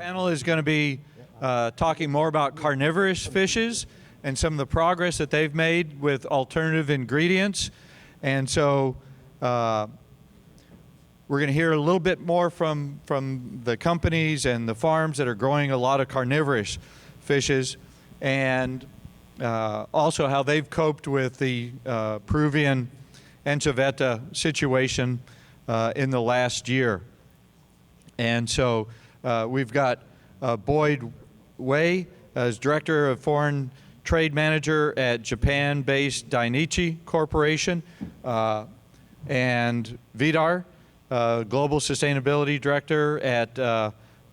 panel is going to be talking more about carnivorous fishes and some of the progress that they've made with alternative ingredients. And so we're going to hear a little bit more from the companies and the farms that are growing a lot of carnivorous fishes, and also how they've coped with the Peruvian anchoveta situation in the last year. And so we've got Boyd Wei as Director of Foreign Trade Manager at Japan-based Dainichi Corporation, and Vidar, Global Sustainability Director at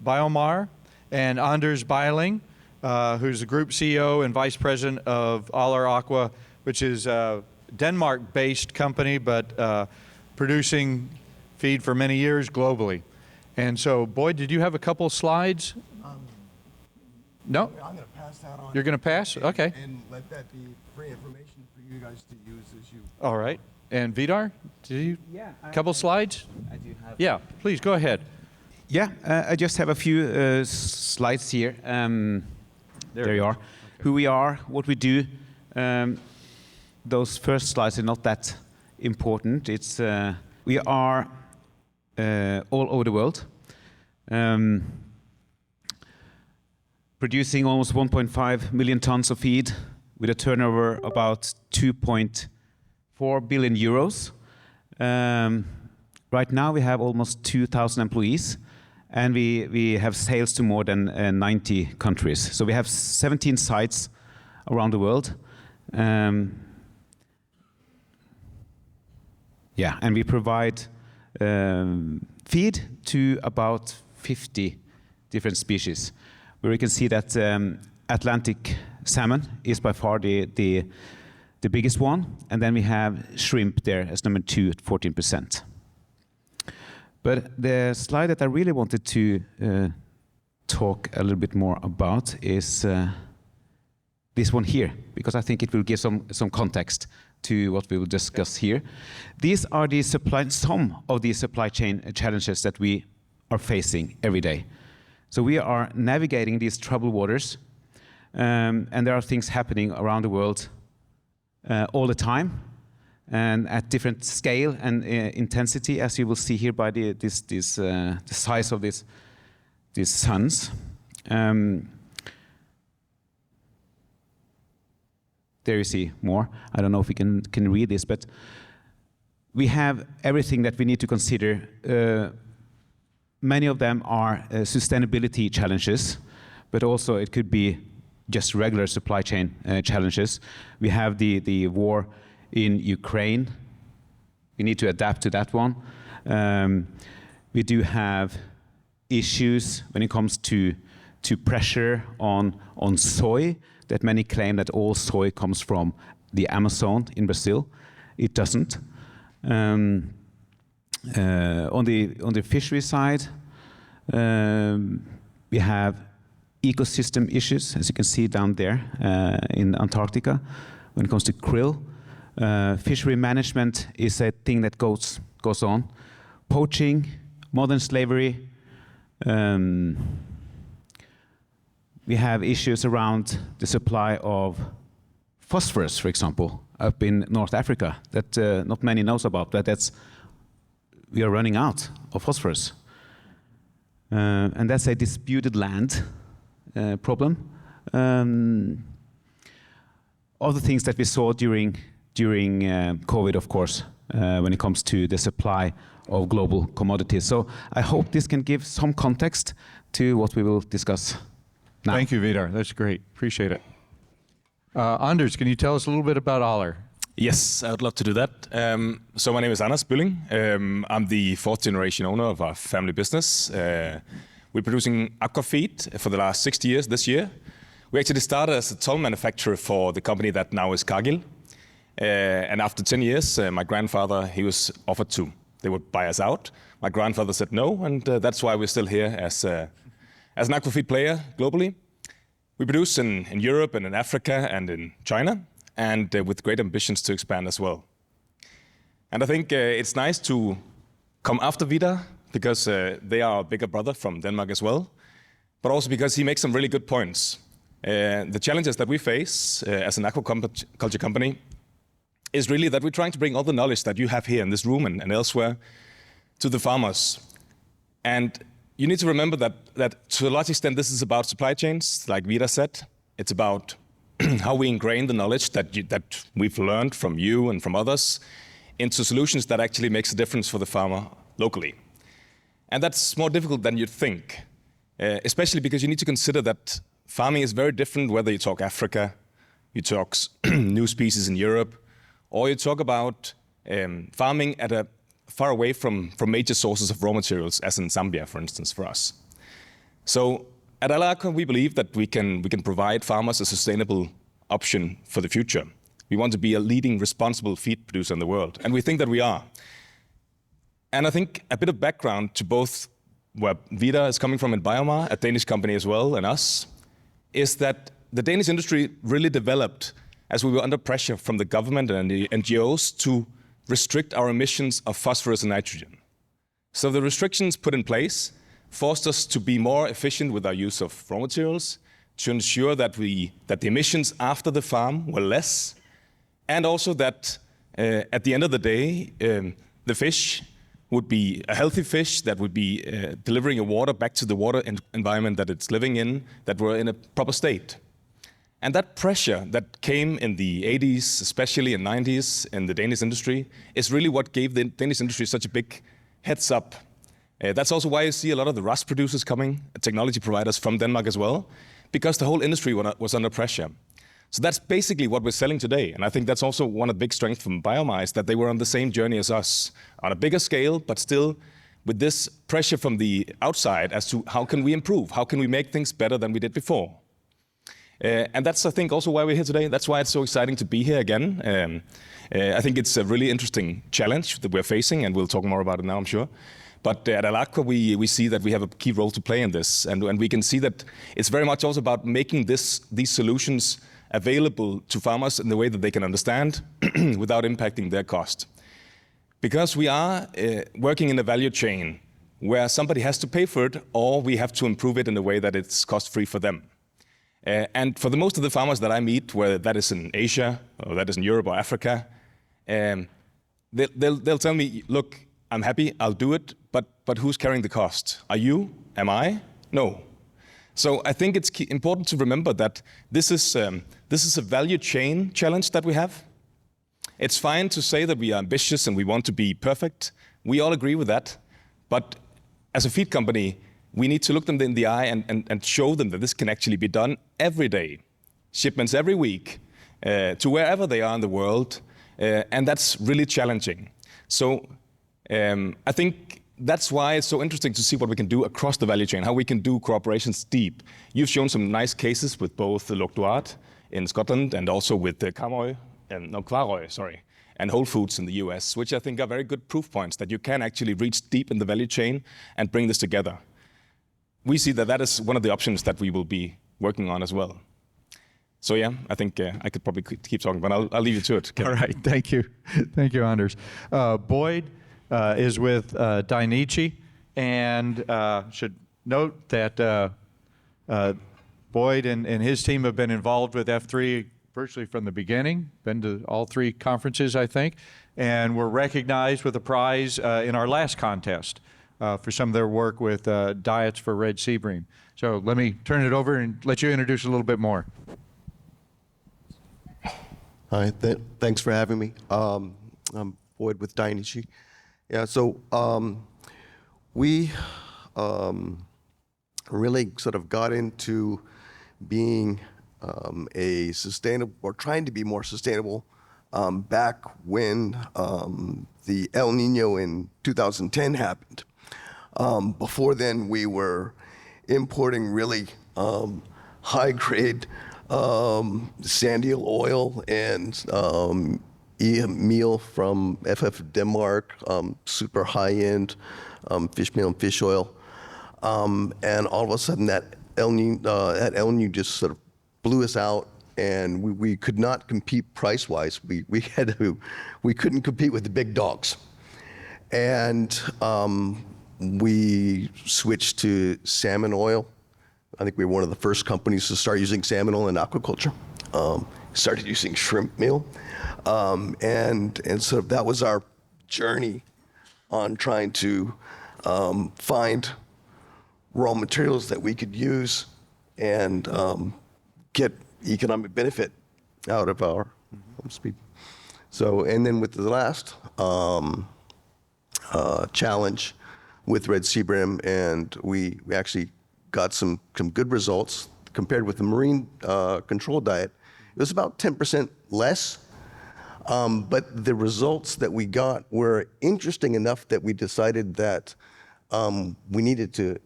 BioMar, and Anders Bylling, who's the Group CEO and Vice President of Aqua, which is a Denmark-based company, but producing feed for many years globally. And so, Boyd, did you have a couple slides? No? I'm going to pass that on. You're going to pass? Okay. And let that be free information for you guys to use as you... All right. And Vidar, do you? Yeah. A couple slides? I do have. Yeah, please go ahead. Yeah, I just have a few slides here. There you are. Okay. Who we are, what we do. Those first slides are not that important. It's we are all over the world, producing almost 1.5 million tons of feed with a turnover about 2.4 billion euros. Right now we have almost 2,000 employees, and we have sales to more than 90 countries. So we have 17 sites around the world. Yeah, and we provide feed to about 50 different species, where you can see that Atlantic salmon is by far the biggest one, and then we have shrimp there as number 2 at 14%. But the slide that I really wanted to talk a little bit more about is this one here, because I think it will give some context to what we will discuss here. These are some of the supply chain challenges that we are facing every day. So we are navigating these troubled waters, and there are things happening around the world all the time, and at different scale and intensity, as you will see here by the size of these suns. There you see more. I don't know if we can read this, but we have everything that we need to consider. Many of them are sustainability challenges, but also it could be just regular supply chain challenges. We have the war in Ukraine. We need to adapt to that one. We do have issues when it comes to pressure on soy, that many claim that all soy comes from the Amazon in Brazil. It doesn't. On the fishery side, we have ecosystem issues, as you can see down there in Antarctica. When it comes to krill, fishery management is a thing that goes on. Poaching, modern slavery. We have issues around the supply of phosphorus, for example, up in North Africa that not many knows about, but we are running out of phosphorus. And that's a disputed land problem. All the things that we saw during COVID, of course, when it comes to the supply of global commodities. So I hope this can give some context to what we will discuss now. Thank you, Vidar. That's great. Appreciate it. Anders, can you tell us a little bit about Aller? Yes, I would love to do that. So my name is Anders Bylling. I'm the 4th generation owner of our family business. We're producing aqua feed for the last 60 years this year. We actually started as a toll manufacturer for the company that now is Cargill. And after 10 years, my grandfather, he was offered to, they would buy us out. My grandfather said no, and that's why we're still here as an aqua feed player globally. We produce in Europe and in Africa and in China, and with great ambitions to expand as well. And I think it's nice to come after Vidar, because they are a bigger brother from Denmark as well. but also because he makes some really good points. The challenges that we face as an aquaculture company is really that we're trying to bring all the knowledge that you have here in this room and elsewhere to the farmers. And you need to remember that to a large extent this is about supply chains, like Vidar said. It's about how we ingrain the knowledge that we've learned from you and from others into solutions that actually makes a difference for the farmer locally. And that's more difficult than you'd think, especially because you need to consider that farming is very different whether you talk Africa, you talk new species in Europe, or you talk about farming at a far away from major sources of raw materials, as in Zambia, for instance, for us. So at Aqua, we believe that we can provide farmers a sustainable option for the future. We want to be a leading responsible feed producer in the world, and we think that we are. And I think a bit of background to both where Vidar is coming from in BioMar, a Danish company as well, and us, is that the Danish industry really developed as we were under pressure from the government and the NGOs to restrict our emissions of phosphorus and nitrogen. So the restrictions put in place forced us to be more efficient with our use of raw materials, to ensure that the emissions after the farm were less, and also that at the end of the day, the fish would be a healthy fish that would be delivering a water back to the water environment that it's living in, that were in a proper state. And that pressure that came in the 80s, especially in 90s in the Danish industry, is really what gave the Danish industry such a big heads up. That's also why you see a lot of the rust producers coming, technology providers from Denmark as well, because the whole industry was under pressure. So that's basically what we're selling today. And I think that's also one of the big strengths from BioMar, is that they were on the same journey as us, on a bigger scale, but still with this pressure from the outside as to how can we improve? How can we make things better than we did before? And that's, I think, also why we're here today. That's why it's so exciting to be here again. I think it's a really interesting challenge that we're facing, and we'll talk more about it now, I'm sure. But at Aqua, we see that we have a key role to play in this. And we can see that it's very much also about making these solutions available to farmers in the way that they can understand without impacting their cost. Because we are working in a value chain where somebody has to pay for it, or we have to improve it in a way that it's cost-free for them. And for the most of the farmers that I meet, whether that is in Asia, or that is in Europe or Africa, they'll tell me, look, I'm happy, I'll do it, but who's carrying the cost? Are you? Am I? No. So I think it's important to remember that this is a value chain challenge that we have. It's fine to say that we are ambitious and we want to be perfect. We all agree with that. But as a feed company, we need to look them in the eye and show them that this can actually be done every day. Shipments every week to wherever they are in the world. And that's really challenging. So I think that's why it's so interesting to see what we can do across the value chain, how we can do cooperations deep. You've shown some nice cases with both the Locduart in Scotland and also with the Kvarøy and Whole Foods in the US, which I think are very good proof points that you can actually reach deep in the value chain and bring this together. We see that that is one of the options that we will be working on as well. So yeah, I think I could probably keep talking, but I'll leave you to it. All right, thank you. Thank you, Anders. Boyd is with Dainichi, and should note that Boyd and his team have been involved with F3 virtually from the beginning, been to all 3 conferences, I think, and were recognized with a prize in our last contest for some of their work with diets for red sea bream. So let me turn it over and let you introduce a little bit more. Hi, thanks for having me. I'm Boyd with Dainichi. Yeah, so we really sort of got into being a sustainable, or trying to be more sustainable, back when the El Nino in 2010 happened. Before then, we were importing really high-grade sand eel oil and meal from FF Denmark, super high-end fishmeal and fish oil. And all of a sudden, that El Nino just sort of blew us out, and we could not compete price-wise. We couldn't compete with the big dogs. And we switched to salmon oil I think we were one of the first companies to start using salmon oil in aquaculture. Started using shrimp meal. And so that was our journey on trying to find raw materials that we could use and get economic benefit out of our speed. So, and then with the last challenge with red sea bream, and we actually got some good results compared with the marine control diet. It was about 10% less, but the results that we got were interesting enough that we decided that we needed to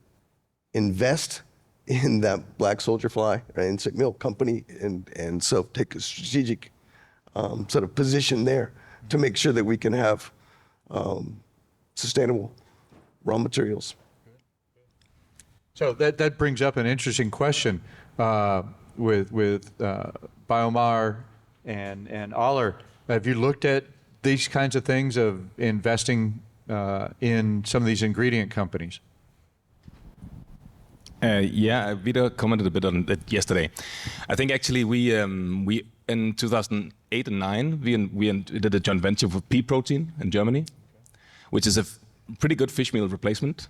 invest in that black soldier fly, right, insect meal company, and so take a strategic sort of position there to make sure that we can have sustainable raw materials. So that brings up an interesting question with BioMar and Aller. Have you looked at these kinds of things of investing in some of these ingredient companies? Yeah, Vidar commented a bit on it yesterday. I think actually we in 2008 and 9 we did a joint venture for pea protein in Germany, which is a pretty good fish meal replacement.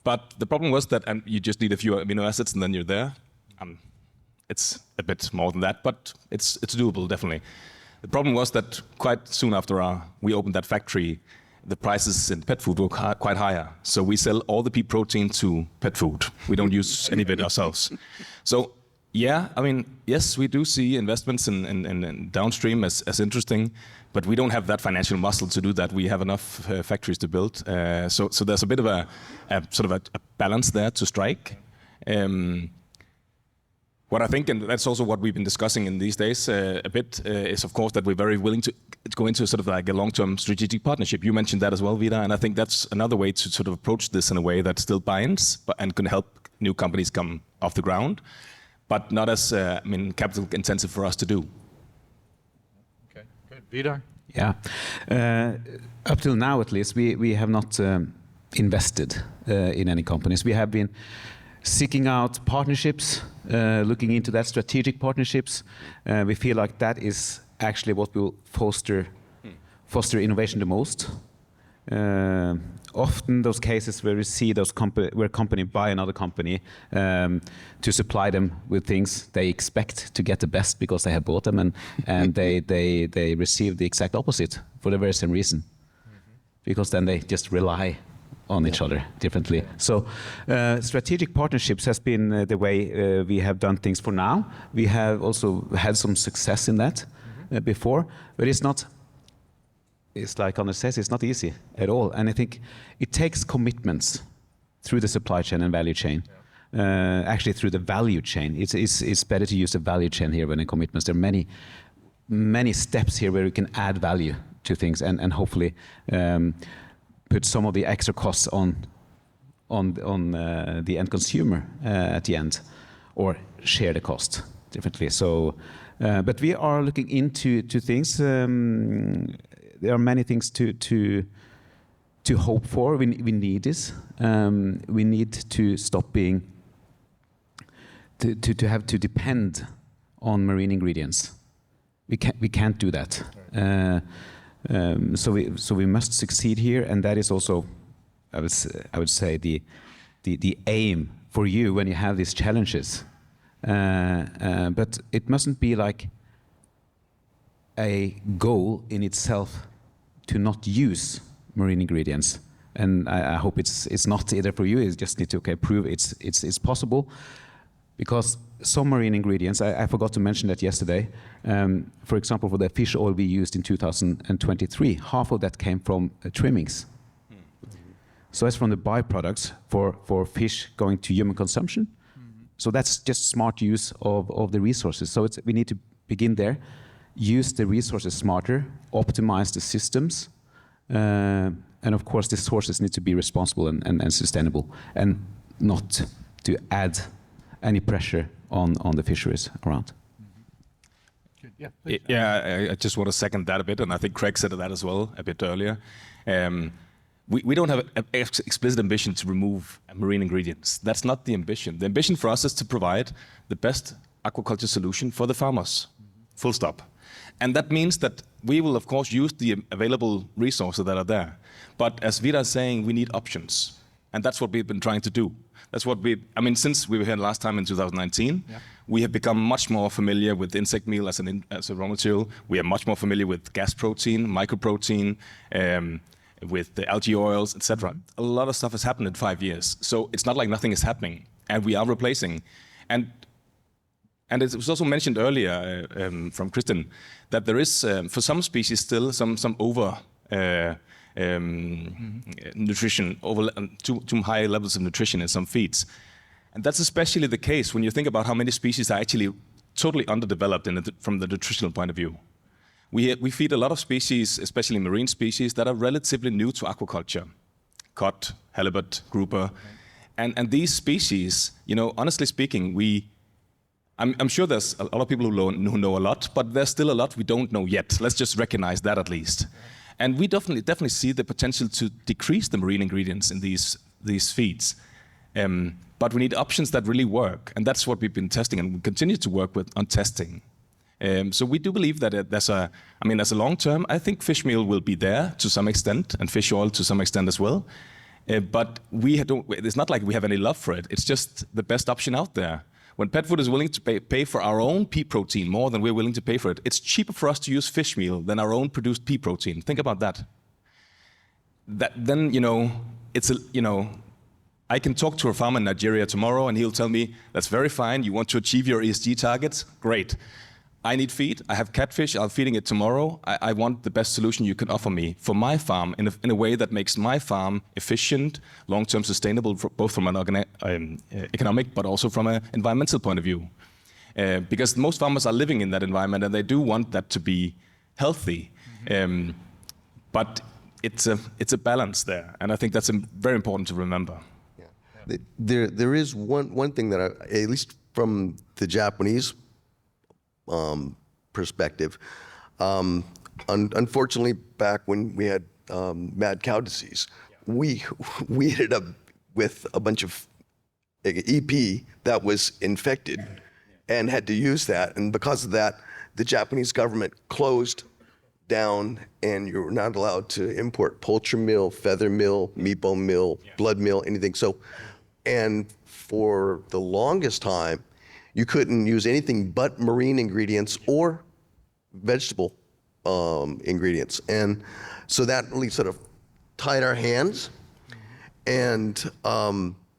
But the problem was that you just need a few amino acids and then you're there. It's a bit more than that, but it's doable, definitely. The problem was that quite soon after we opened that factory, the prices in pet food were quite higher. So we sell all the pea protein to pet food. We don't use any of it ourselves. So yeah, I mean, yes, we do see investments in downstream as interesting, but we don't have that financial muscle to do that. We have enough factories to build. So there's a bit of a sort of a balance there to strike. What I think, and that's also what we've been discussing in these days a bit, is of course that we're very willing to go into sort of like a long-term strategic partnership. You mentioned that as well, Vidar, and I think that's another way to sort of approach this in a way that still binds and can help new companies come off the ground, but not as capital intensive for us to do. Okay, good. Vidar? Yeah. Up till now, at least, we have not invested in any companies. We have been seeking out partnerships, looking into that, strategic partnerships. We feel like that is actually what will foster innovation the most. Often those cases where we see where a company buy another company to supply them with things they expect to get the best because they have bought them, and they receive the exact opposite for the very same reason. Because then they just rely on each other differently. So strategic partnerships has been the way we have done things for now. We have also had some success in that before, but it's like Anders says, it's not easy at all. And I think it takes commitments through the supply chain and value chain. Actually through the value chain. It's better to use the value chain here than the commitments. There are many steps here where we can add value to things and hopefully put some of the extra costs on the end consumer at the end, or share the cost differently. So, but we are looking into things. There are many things to hope for. We need this. We need to stop being to have to depend on marine ingredients. We can't do that. So we must succeed here, and that is also, I would say, the aim for you when you have these challenges. But it mustn't be like a goal in itself to not use marine ingredients. And I hope it's not either for you. You just need to prove it's possible. Because some marine ingredients, I forgot to mention that yesterday. For example, for the fish oil we used in 2023, half of that came from trimmings. So that's from the byproducts for fish going to human consumption. So that's just smart use of the resources. So we need to begin there, use the resources smarter, optimize the systems, and of course the sources need to be responsible and sustainable, and not to add any pressure on the fisheries around. Yeah, I just want to second that a bit, and I think Craig said that as well a bit earlier. we don't have an explicit ambition to remove marine ingredients. That's not the ambition. The ambition for us is to provide the best aquaculture solution for the farmers, full stop. And that means that we will, of course, use the available resources that are there. But as Vidar is saying, we need options. And that's what we've been trying to do. That's what since we were here last time in 2019, we have become much more familiar with insect meal as a raw material. We are much more familiar with gas protein, mycoprotein, with the algae oils, etc. A lot of stuff has happened in 5 years. So it's not like nothing is happening. And we are replacing. And it was also mentioned earlier from Kristen that there is, for some species, still some over nutrition, too high levels of nutrition in some feeds. And that's especially the case when you think about how many species are actually totally underdeveloped from the nutritional point of view. We feed a lot of species, especially marine species, that are relatively new to aquaculture. Cod, halibut, grouper. And these species, honestly speaking, I'm sure there's a lot of people who know a lot, but there's still a lot we don't know yet. Let's just recognize that at least. And we definitely see the potential to decrease the marine ingredients in these feeds. But we need options that really work. And that's what we've been testing and we continue to work on testing. So we do believe that as a long term, I think fish meal will be there to some extent and fish oil to some extent as well. But it's not like we have any love for it. It's just the best option out there. When pet food is willing to pay for our own pea protein more than we're willing to pay for it, it's cheaper for us to use fish meal than our own produced pea protein. Think about that. I can talk to a farmer in Nigeria tomorrow and he'll tell me, that's very fine, you want to achieve your ESG targets? Great. I need feed, I have catfish, I'm feeding it tomorrow. I want the best solution you can offer me for my farm in a way that makes my farm efficient, long-term sustainable, both from an economic but also from an environmental point of view. Because most farmers are living in that environment and they do want that to be healthy. But it's a balance there, and I think that's very important to remember. Yeah. There is one thing that at least from the Japanese perspective. Unfortunately, back when we had mad cow disease, we ended up with a bunch of EP that was infected and had to use that. And because of that, the Japanese government closed down and you're not allowed to import poultry meal, feather meal, meatball meal, blood meal, anything. So, and for the longest time, you couldn't use anything but marine ingredients or vegetable ingredients. And so that really sort of tied our hands. And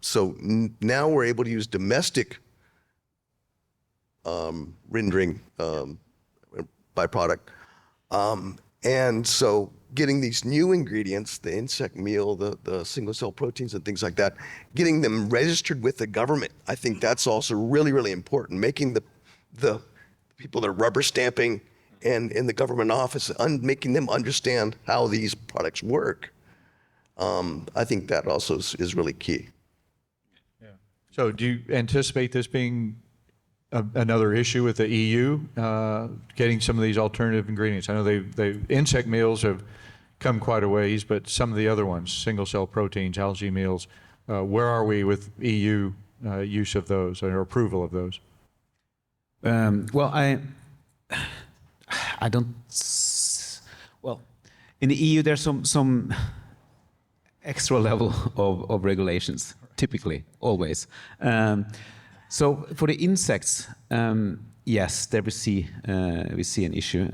so now we're able to use domestic rendering byproduct. And so getting these new ingredients, the insect meal, the single cell proteins and things like that, getting them registered with the government, I think that's also really, really important. Making the people that are rubber stamping and in the government office, making them understand how these products work. I think that also is really key. Yeah. So do you anticipate this being another issue with the EU, getting some of these alternative ingredients? I know they insect meals have come quite a ways, but some of the other ones, single cell proteins, algae meals, where are we with EU use of those or approval of those? Well, I don't. Well, in the EU, there's some extra level of regulations, typically, always. So for the insects, yes, there we see an issue.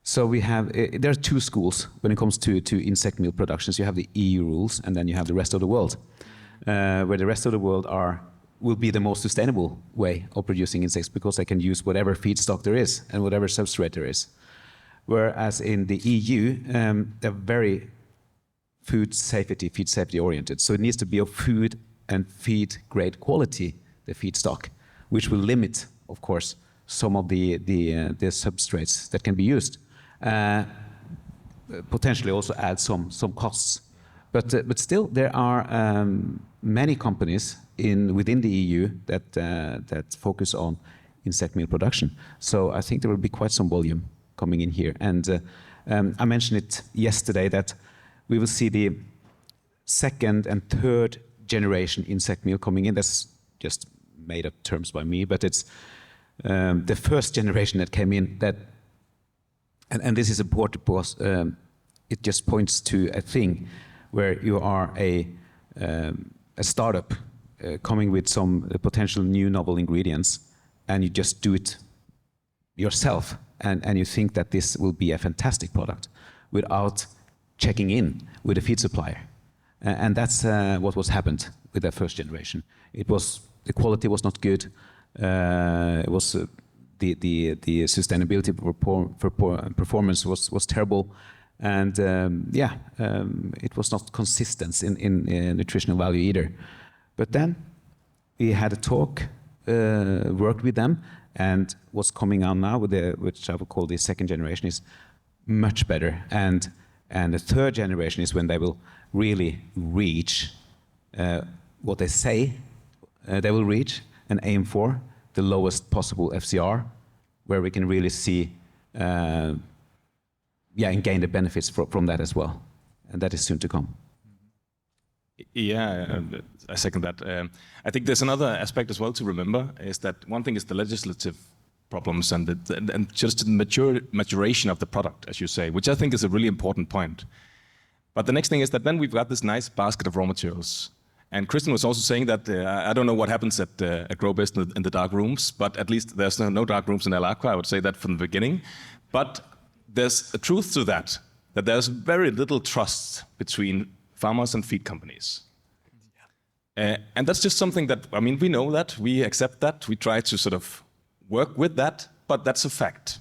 So we have there are two schools when it comes to insect meal productions. You have the EU rules, and then you have the rest of the world, where the rest of the world will be the most sustainable way of producing insects because they can use whatever feedstock there is and whatever substrate there is. Whereas in the EU, they're very food safety oriented. So it needs to be of food and feed grade quality, the feedstock, which will limit, of course, some of the substrates that can be used. Potentially also add some costs. But still, there are many companies within the EU that focus on insect meal production. So I think there will be quite some volume coming in here. And I mentioned it yesterday that we will see the second and third generation insect meal coming in. That's just made up terms by me, but it's the first generation that came in that, and this is important because it just points to a thing where you are a startup coming with some potential new novel ingredients, and you just do it yourself, and you think that this will be a fantastic product without checking in with a feed supplier. And that's what was happened with that first generation. The quality was not good. It was the sustainability performance was terrible, and it was not consistent in nutritional value either. But then we had a talk, worked with them, and what's coming out now with which I would call the second generation is much better, and the third generation is when they will really reach what they say they will reach and aim for, the lowest possible FCR, where we can really see and gain the benefits from that as well, and that is soon to come. Yeah, I second that. I think there's another aspect as well to remember, is that one thing is the legislative problems and just the maturation of the product, as you say, which I think is a really important point. But the next thing is that then we've got this nice basket of raw materials. And Christian was also saying that I don't know what happens at GrowBest in the dark rooms, but at least there's no dark rooms in Aqua. I would say that from the beginning. But there's a truth to that there's very little trust between farmers and feed companies. And that's just something that, I mean, we know that, we accept that, we try to sort of work with that, but that's a fact.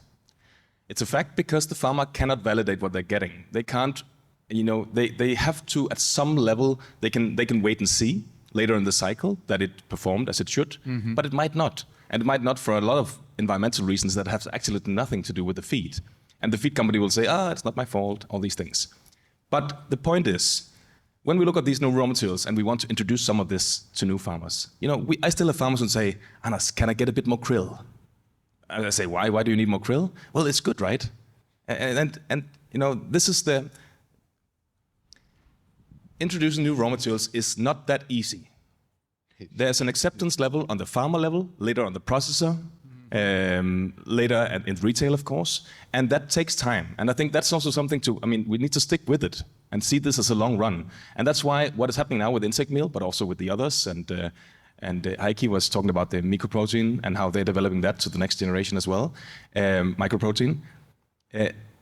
It's a fact because the farmer cannot validate what they're getting. They can't, they have to, at some level, they can wait and see later in the cycle that it performed as it should, but it might not. And it might not for a lot of environmental reasons that have absolutely nothing to do with the feed. And the feed company will say, it's not my fault, all these things. But the point is, when we look at these new raw materials and we want to introduce some of this to new farmers, I still have farmers who say, Anas, can I get a bit more krill? And I say, why? Why do you need more krill? Well, it's good, right? And this is the... Introducing new raw materials is not that easy. There's an acceptance level on the farmer level, later on the processor, later in retail, of course, and that takes time. And I think that's also something we need to stick with it and see this as a long run. And that's why what is happening now with insect meal, but also with the others, and Heikki was talking about the mycoprotein and how they're developing that to the next generation as well, mycoprotein.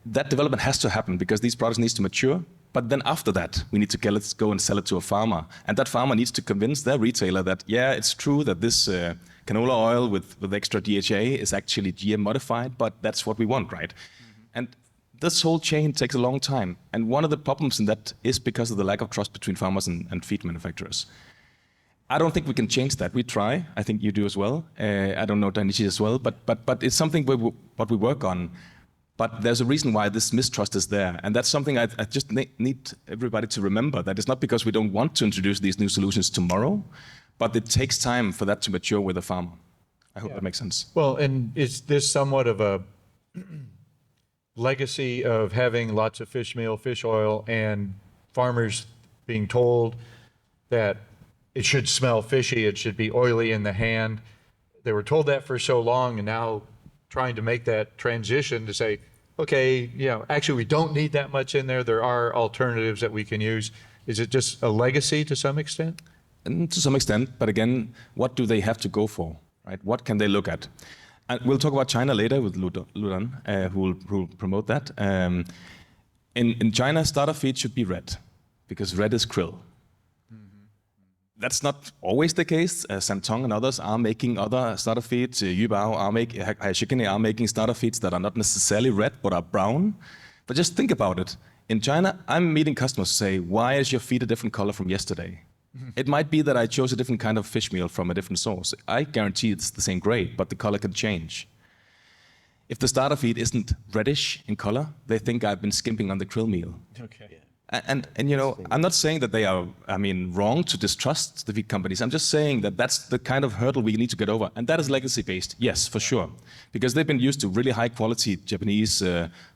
That development has to happen because these products need to mature. But then after that, we need to go and sell it to a farmer. And that farmer needs to convince their retailer that, it's true that this canola oil with extra DHA is actually GM modified, but that's what we want, right? And this whole chain takes a long time. And one of the problems in that is because of the lack of trust between farmers and feed manufacturers. I don't think we can change that. We try. I think you do as well. I don't know Dainichi as well, but it's something what we work on. But there's a reason why this mistrust is there. And that's something I just need everybody to remember, that it's not because we don't want to introduce these new solutions tomorrow, but it takes time for that to mature with the farmer. I hope that makes sense. Well, and is this somewhat of a legacy of having lots of fish meal, fish oil, and farmers being told that it should smell fishy, it should be oily in the hand? They were told that for so long, and now trying to make that transition to say, okay, actually we don't need that much in there. There are alternatives that we can use. Is it just a legacy to some extent? And to some extent, but again, what do they have to go for, right? What can they look at? And we'll talk about China later with Ludan, who will promote that. In China, starter feed should be red, because red is krill. That's not always the case. Santong and others are making other starter feeds. Yubao Haishikine are making starter feeds that are not necessarily red, but are brown. But just think about it. In China, I'm meeting customers who say, why is your feed a different color from yesterday? It might be that I chose a different kind of fish meal from a different source. I guarantee it's the same grade, but the color can change. If the starter feed isn't reddish in color, they think I've been skimping on the krill meal. Okay. And you know, I'm not saying that they are, I mean, wrong to distrust the feed companies. I'm just saying that that's the kind of hurdle we need to get over. And that is legacy-based, yes, for sure. Because they've been used to really high-quality Japanese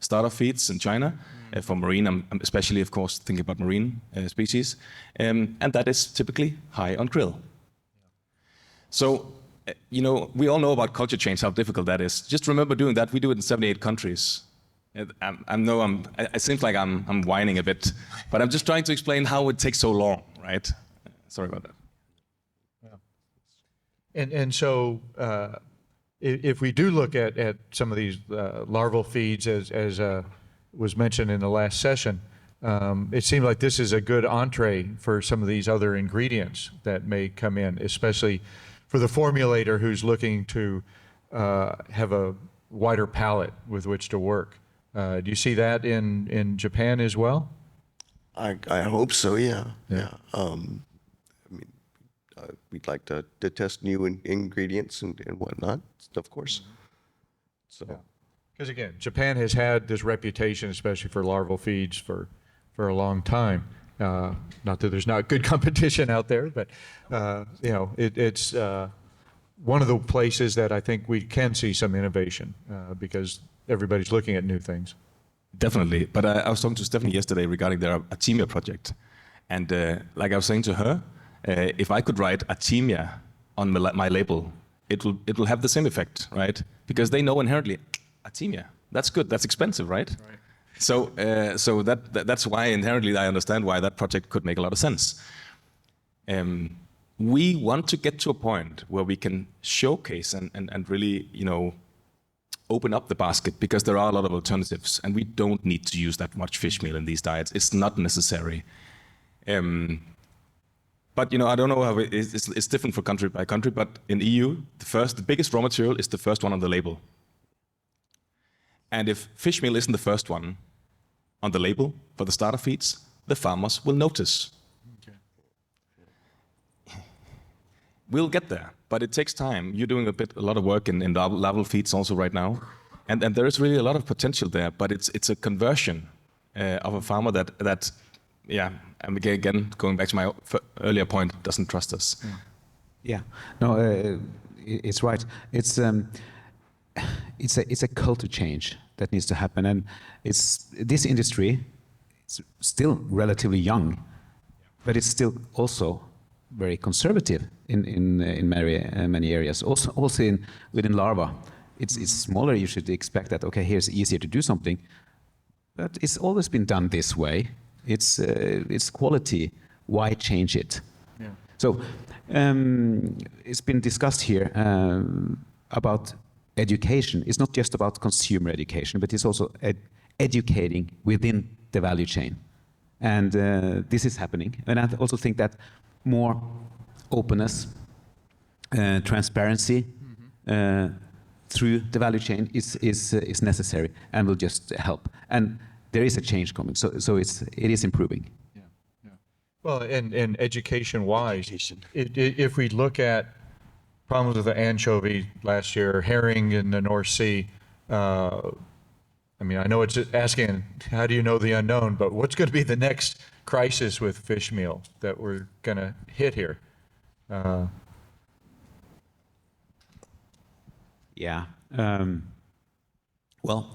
starter feeds in China for marine. I'm especially, of course, thinking about marine species. And that is typically high on krill. So, you know, we all know about culture change, how difficult that is. Just remember doing that. We do it in 78 countries. It seems like I'm whining a bit, but I'm just trying to explain how it takes so long, right? Sorry about that. Yeah. And so if we do look at some of these larval feeds, as was mentioned in the last session, it seems like this is a good entree for some of these other ingredients that may come in, especially for the formulator who's looking to have a wider palette with which to work. Do you see that in Japan as well? I hope so, yeah. I mean, we'd like to test new ingredients and whatnot, of course. So, because again, Japan has had this reputation, especially for larval feeds, for a long time. Not that there's not good competition out there, but you know, it's one of the places that I think we can see some innovation because everybody's looking at new things. Definitely. But I was talking to Stephanie yesterday regarding their Artemia project. And like I was saying to her, if I could write Artemia on my label, it will have the same effect, right? Because they know inherently, Artemia, that's good, that's expensive, right? So that's why inherently I understand why that project could make a lot of sense. We want to get to a point where we can showcase and really, you know, open up the basket, because there are a lot of alternatives and we don't need to use that much fish meal in these diets. It's not necessary. But you know, I don't know how it's different for country by country, but in EU, the biggest raw material is the first one on the label. And if fish meal isn't the first one on the label for the starter feeds, the farmers will notice. Okay. We'll get there, but it takes time. You're doing a lot of work in larval feeds also right now, and there is really a lot of potential there. But it's a conversion of a farmer that yeah. And again, going back to my earlier point, doesn't trust us. Yeah, no, it's right. It's a culture change that needs to happen, and this industry. It's still relatively young, but it's still also very conservative in many areas. Also within larva, it's smaller. You should expect that, okay, here's easier to do something, but it's always been done this way. It's quality. Why change it? Yeah. So it's been discussed here about education. It's not just about consumer education, but it's also educating within the value chain. And this is happening. And I also think that more openness, transparency through the value chain is necessary and will just help. And there is a change coming, so it is improving. Yeah, yeah. Well, and education-wise, if we look at problems with the anchovy last year, herring in the North Sea, I mean, I know it's asking, how do you know the unknown, but what's going to be the next crisis with fish meal that we're going to hit here? Yeah. Well,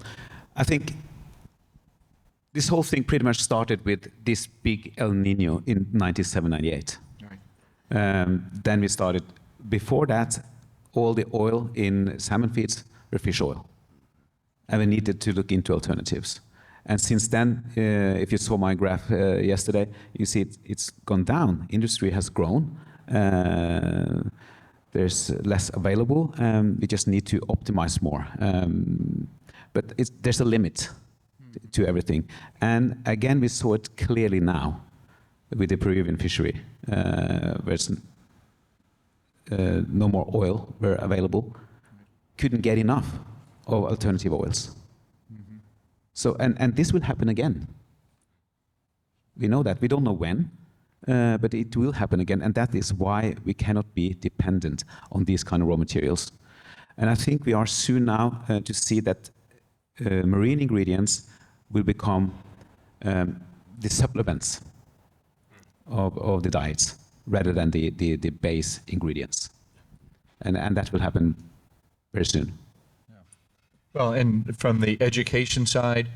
I think this whole thing pretty much started with this big El Nino in 97-98. Right. Then we started, before that, all the oil in salmon feeds were fish oil. And we needed to look into alternatives. And since then, if you saw my graph yesterday, you see it's gone down. Industry has grown. There's less available. We just need to optimize more. But there's a limit to everything. And again, we saw it clearly now with the Peruvian fishery, where no more oil were available. Couldn't get enough of alternative oils. Mm-hmm. So, and this will happen again. We know that. We don't know when, but it will happen again. And that is why we cannot be dependent on these kind of raw materials. And I think we are soon now to see that marine ingredients will become the supplements of the diets rather than the base ingredients. And that will happen very soon. Well, and from the education side,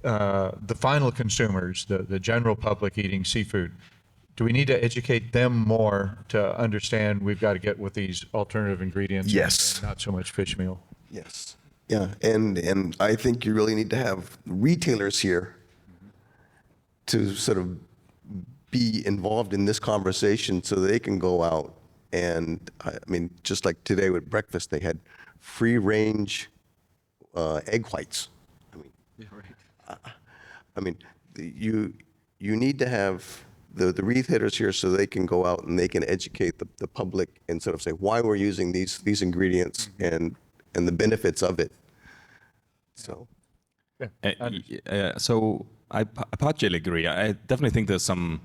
the final consumers, the general public eating seafood, do we need to educate them more to understand we've got to get with these alternative ingredients? Yes. And not so much fish meal. Yes. Yeah, and I think you really need to have retailers here to sort of be involved in this conversation so they can go out and, I mean, just like today with breakfast, they had free range egg whites. I mean, Yeah, right. I mean, you need to have the retailers here so they can go out and they can educate the public and sort of say why we're using these ingredients and the benefits of it. So, So I partially agree. I definitely think there's some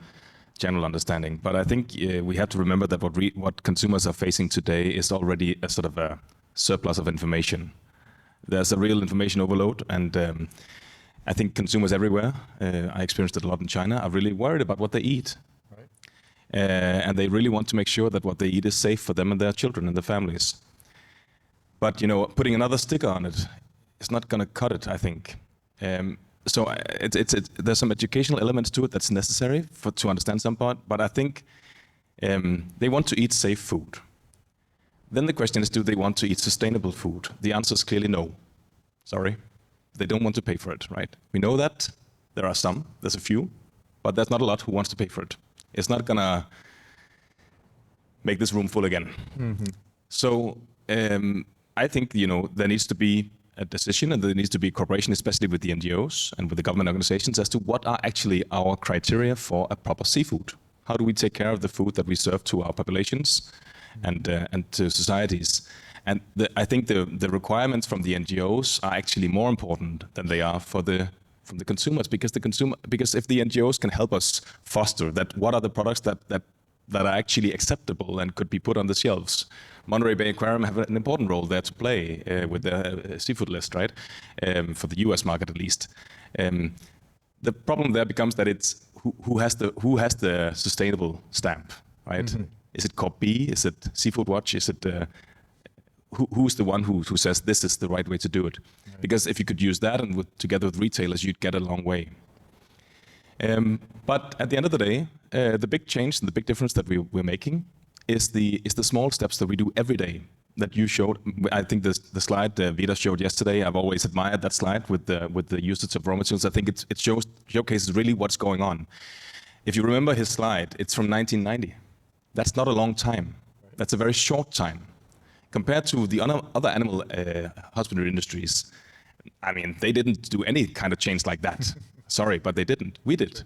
general understanding, but I think we have to remember that what consumers are facing today is already a sort of a surplus of information. There's a real information overload, and I think consumers everywhere, I experienced it a lot in China, are really worried about what they eat. Right. And they really want to make sure that what they eat is safe for them and their children and their families. But, you know, putting another sticker on it is not going to cut it, I think. So there's some educational elements to it that's necessary to understand some part, but I think they want to eat safe food. Then the question is, do they want to eat sustainable food? The answer is clearly no. Sorry. They don't want to pay for it, right? We know that. There are some. There's a few. But there's not a lot who wants to pay for it. It's not going to make this room full again. Mm-hmm. So I think, you know, there needs to be a decision and there needs to be cooperation, especially with the NGOs and with the government organizations, as to what are actually our criteria for a proper seafood. How do we take care of the food that we serve to our populations and to societies? And I think the requirements from the NGOs are actually more important than they are from the consumers, because if the NGOs can help us foster that, what are the products that are actually acceptable and could be put on the shelves. Monterey Bay Aquarium have an important role there to play with their seafood list, right? For the US market at least. The problem there becomes that it's who has the sustainable stamp, right? Mm-hmm. Is it Corp B? Is it Seafood Watch? Is it who's the one who says this is the right way to do it? Right. Because if you could use that and together with retailers, you'd get a long way. But at the end of the day, the big change and the big difference that we're making is the small steps that we do every day that you showed. I think the slide Vidar showed yesterday, I've always admired that slide with the usage of raw materials. I think it showcases really what's going on. If you remember his slide, it's from 1990. That's not a long time. Right. That's a very short time. Compared to the other animal husbandry industries, I mean, they didn't do any kind of change like that. Sorry, but they didn't. We did.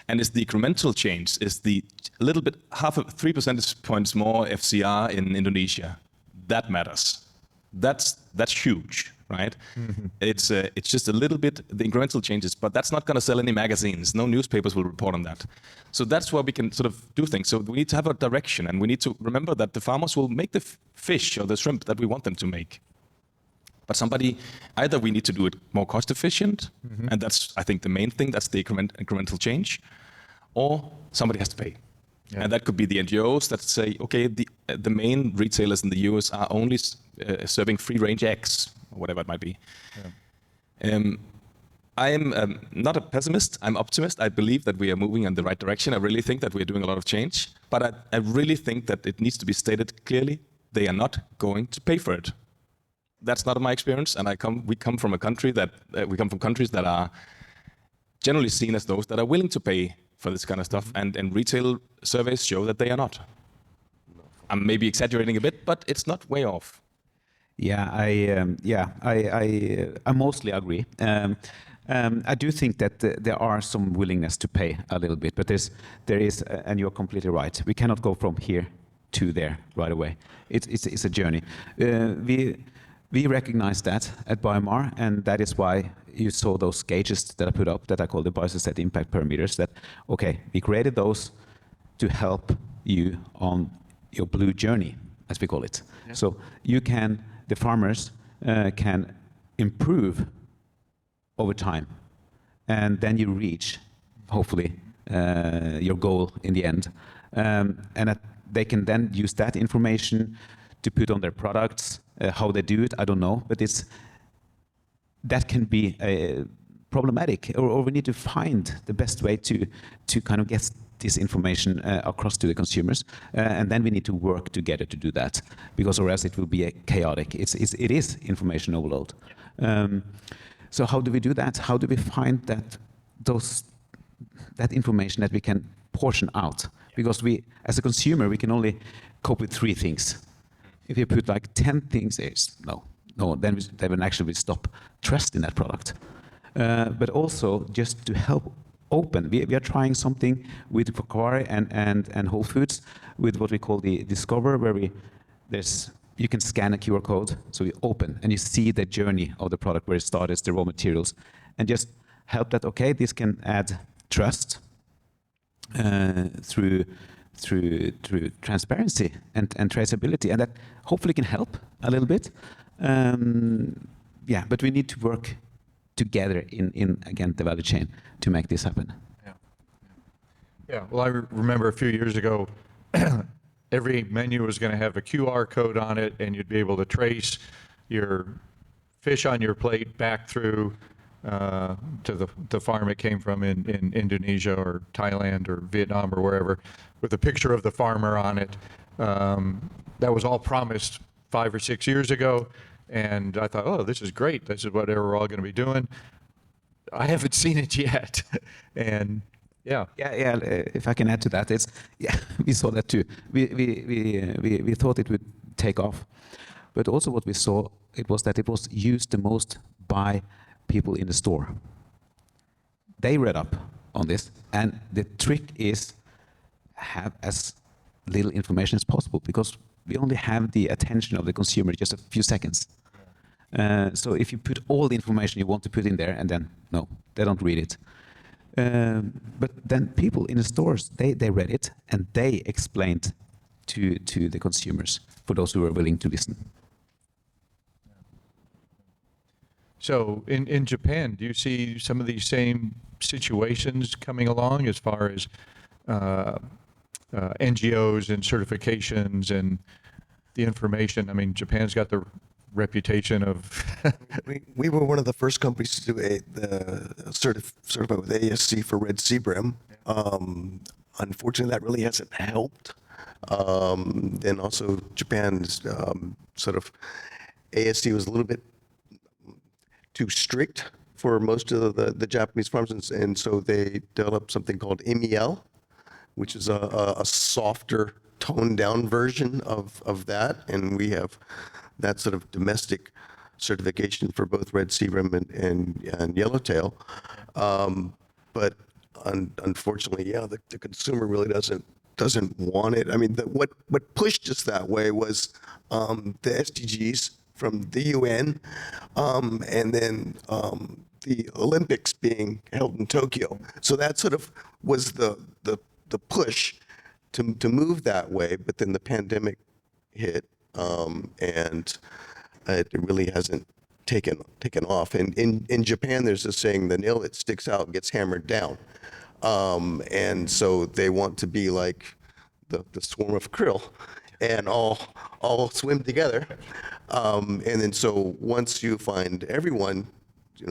And it's the incremental change, is the little bit, 3 percentage points more FCR in Indonesia. That matters. That's huge, right? Mm-hmm. It's just a little bit, the incremental changes, but that's not going to sell any magazines. No newspapers will report on that. So that's where we can sort of do things. So we need to have a direction, and we need to remember that the farmers will make the fish or the shrimp that we want them to make. But either we need to do it more cost efficient, mm-hmm. and that's, I think, the main thing, that's the incremental change, or somebody has to pay. Yeah. And that could be the NGOs that say, okay, the main retailers in the US are only serving free-range eggs, or whatever it might be. Yeah. I am not a pessimist, I'm optimist. I believe that we are moving in the right direction. I really think that we are doing a lot of change. But I really think that it needs to be stated clearly, they are not going to pay for it. That's not my experience, and we come from countries that are generally seen as those that are willing to pay for this kind of stuff, and retail surveys show that they are not. I'm maybe exaggerating a bit, but it's not way off. Yeah, I mostly agree. I do think that there are some willingness to pay a little bit, but there is, and you're completely right. We cannot go from here to there right away. It's a journey. We recognize that at BioMar, and that is why you saw those gauges that I put up that I call the biosystem impact parameters. That, okay, we created those to help you on your blue journey, as we call it. Yeah. So the farmers can improve over time, and then you reach hopefully your goal in the end. And that they can then use that information to put on their products. How they do it, I don't know, but that can be problematic, or we need to find the best way to kind of get this information across to the consumers, and then we need to work together to do that, because or else it will be chaotic. It is information overload. So how do we do that? How do we find that information that we can portion out? Because we, as a consumer, we can only cope with 3 things. If you put like 10 things, then they will actually stop trust in that product. But also just to help open, we are trying something with Aqua and Whole Foods with what we call the Discover, where you can scan a QR code, so you open and you see the journey of the product, where it started, the raw materials, and just help that, okay, this can add trust through transparency and traceability, and that hopefully can help a little bit. But we need to work together in again, the value chain to make this happen. Yeah. Well, I remember a few years ago, every menu was going to have a QR code on it, and you'd be able to trace your fish on your plate back through to the farm it came from in Indonesia or Thailand or Vietnam or wherever, with a picture of the farmer on it. That was all promised 5 or 6 years ago, and I thought, oh, this is great. This is what we're all going to be doing. I haven't seen it yet, and yeah. If I can add to that, we saw that too. We thought it would take off, but also what we saw it was used the most by people in the store. They read up on this, and the trick is have as little information as possible, because we only have the attention of the consumer just a few seconds. So if you put all the information you want to put in there, and then no, they don't read it. But then people in the stores, they read it, and they explained to the consumers, for those who were willing to listen. So in Japan, do you see some of these same situations coming along as far as NGOs and certifications and the information? I mean, Japan's got the reputation of... we were one of the first companies to do certify with ASC for red sea brim. Unfortunately, that really hasn't helped. And also Japan's sort of ASC was a little bit too strict for most of the Japanese farms, and so they developed something called MEL, which is a softer, toned-down version of that, and we have that sort of domestic certification for both red sea brim and yellowtail. But unfortunately, the consumer really doesn't want it. I mean, what pushed us that way was the SDGs from the UN, and then the Olympics being held in Tokyo. So that sort of was the push to move that way. But then the pandemic hit, and it really hasn't taken off. And in Japan, there's this saying: the nail that sticks out gets hammered down. And so they want to be like the swarm of krill, and all swim together. And then so once you find everyone,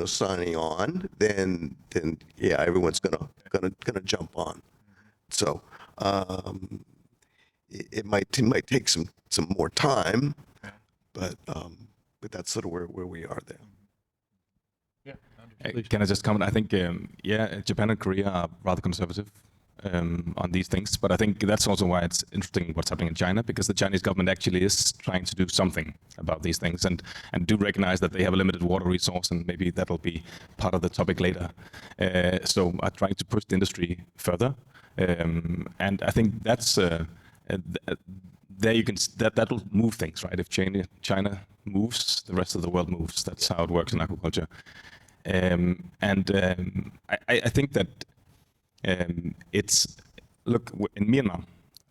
signing on, then everyone's gonna jump on. So it might take some more time, but that's sort of where we are there. Yeah. Can I just comment? I think Japan and Korea are rather conservative on these things, but I think that's also why it's interesting what's happening in China, because the Chinese government actually is trying to do something about these things, and do recognize that they have a limited water resource, and maybe that'll be part of the topic later. So are trying to push the industry further, and I think that's there you can that'll move things, right? If China moves, the rest of the world moves. That's how it works in aquaculture. I think that look in Myanmar,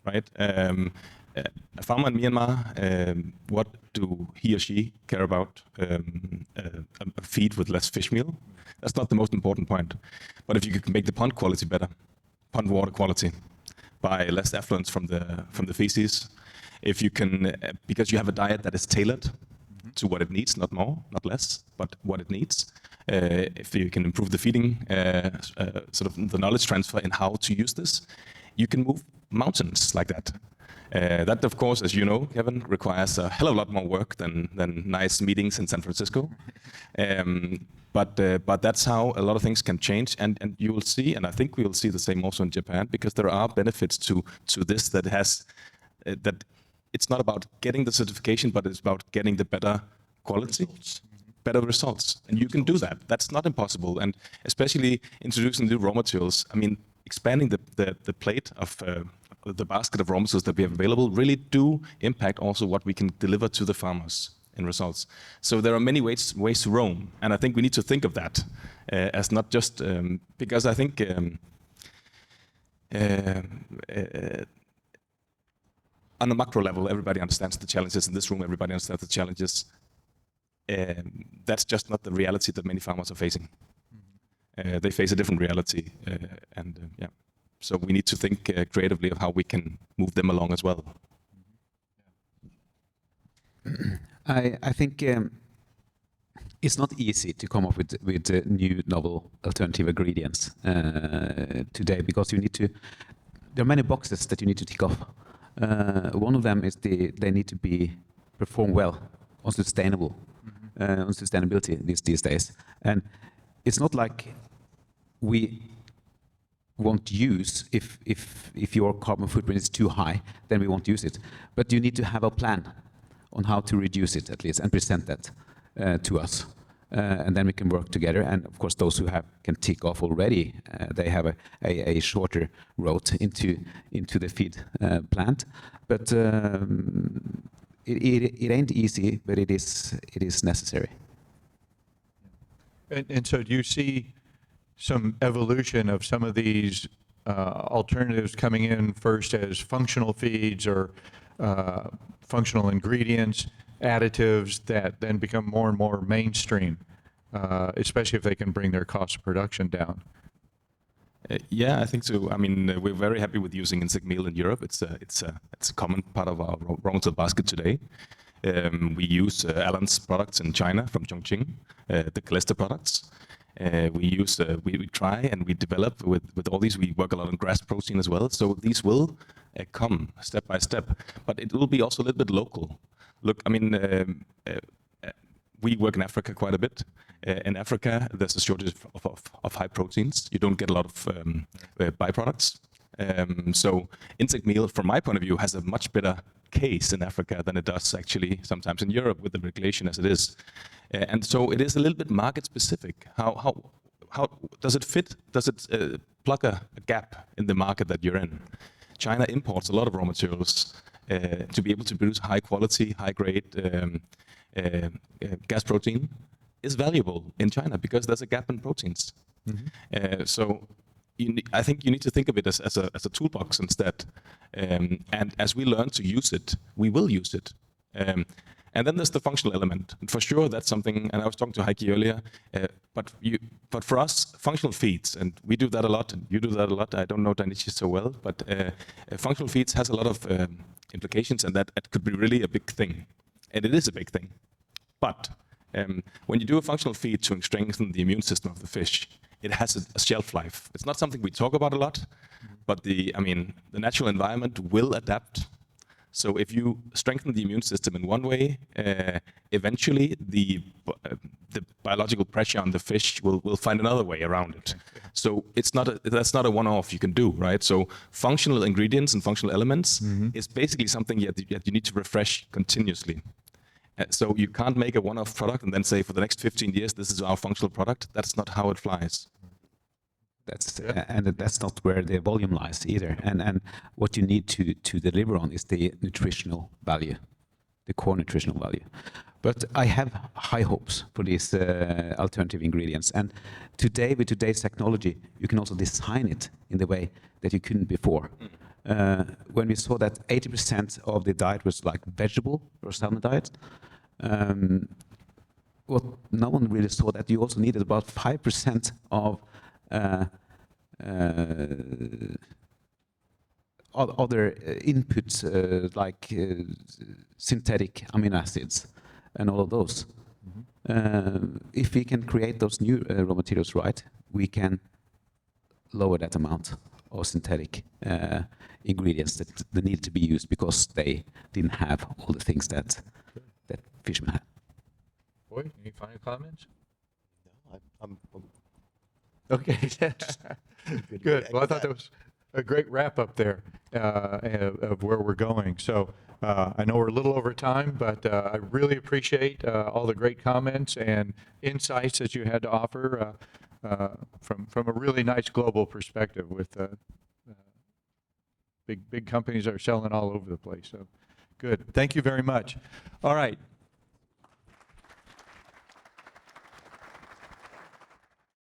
right? A farmer in Myanmar, what do he or she care about? A feed with less fish meal, That's not the most important point. But if you could make the pond quality better, pond water quality, by less effluence from the feces, if you can, because you have a diet that is tailored to what it needs, not more, not less, but what it needs. If you can improve the feeding, sort of the knowledge transfer in how to use this, you can move mountains like that. That, of course, as you know, Kevin, requires a hell of a lot more work than nice meetings in San Francisco. But that's how a lot of things can change, and you will see, and I think we will see the same also in Japan, because there are benefits to this that has that. It's not about getting the certification, but it's about getting the better quality, better results, and you can do that. That's not impossible, and especially introducing new raw materials. I mean, expanding the plate of the basket of raw materials that we have available really do impact also what we can deliver to the farmers in results. So there are many ways to roam, and I think we need to think of that as not just because I think on a macro level, everybody understands the challenges in this room. Everybody understands the challenges. That's just not the reality that many farmers are facing. They face a different reality, and yeah. So we need to think creatively of how we can move them along as well. I think it's not easy to come up with new novel alternative ingredients today, because you need to. There are many boxes that you need to tick off. One of them is they need to perform well on sustainability these days, and it's not like we won't use if your carbon footprint is too high, then we won't use it. But you need to have a plan on how to reduce it at least and present that to us. And then we can work together. And of course, those who can tick off already, they have a shorter road into the feed plant. But it ain't easy, but it is necessary. And so do you see some evolution of some of these alternatives coming in first as functional feeds or functional ingredients, additives that then become more and more mainstream, especially if they can bring their cost of production down? Yeah, I think so. I mean, we're very happy with using insect meal in Europe. It's a common part of our raw material basket today. We use Alan's products in China from Chongqing, the Calista products. We try and we develop with all these. We work a lot on grass protein as well. So these will come step by step, but it will be also a little bit local. Look, I mean, we work in Africa quite a bit. In Africa, there's a shortage of high proteins. You don't get a lot of byproducts. So insect meal, from my point of view, has a much better case in Africa than it does actually sometimes in Europe with the regulation as it is. And so it is a little bit market specific. How does it fit? Does it plug a gap in the market that you're in? China imports a lot of raw materials to be able to produce high quality, high grade gas protein is valuable in China because there's a gap in proteins. Mm-hmm. So I think you need to think of it as a toolbox instead. And as we learn to use it, we will use it. And then there's the functional element. And for sure, that's something, and I was talking to Heikki earlier, but for us, functional feeds, and we do that a lot, and you do that a lot. I don't know Dainichi so well, but functional feeds has a lot of implications, and that it could be really a big thing. And it is a big thing. But when you do a functional feed to strengthen the immune system of the fish, it has a shelf life. It's not something we talk about a lot, but the natural environment will adapt. So if you strengthen the immune system in one way, eventually the biological pressure on the fish will find another way around it. So that's not a one-off you can do, right? So functional ingredients and functional elements is basically something that you need to refresh continuously. So you can't make a one-off product and then say for the next 15 years this is our functional product. That's not how it flies. And that's not where the volume lies either. And what you need to deliver on is the nutritional value, the core nutritional value. But I have high hopes for these alternative ingredients. And today, with today's technology, you can also design it in the way that you couldn't before. When we saw that 80% of the diet was like vegetable or salmon diet, what no one really saw, that you also needed about 5% of other inputs like synthetic amino acids and all of those. If we can create those new raw materials right, we can lower that amount of synthetic ingredients that need to be used because they didn't have all the things that fishermen had. Boy, any final comments? I'm Okay. Good. Well, I thought that was a great wrap up there of where we're going. So I know we're a little over time, but I really appreciate all the great comments and insights that you had to offer from a really nice global perspective with big companies that are selling all over the place. So good. Thank you very much. All right.